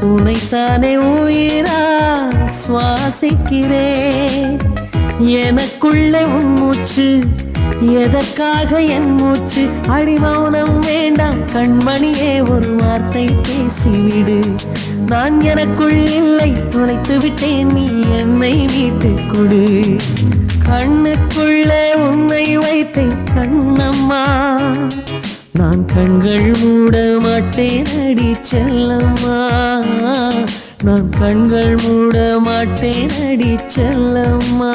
உன்னைத்தானே உயிரா சுவாசிக்கிறேன். எனக்குள்ளே உன் மூச்சு, எதற்காக என் மூச்சு? அடிமௌனம் வேண்டாம் கண்மணியே, ஒரு வார்த்தை பேசிவிடு. நான் எனக்குள் இல்லை, தொலைத்து விட்டேன், நீ என்னை மீட்டு கொடு. கண்ணுக்குள்ளே உன்னை வைத்தேன் கண்ணம்மா, நான் கண்கள் மூட மாட்டேன் அடி செல்லம்மா. நான் கண்கள் மூட மாட்டேன் அடி செல்லம்மா.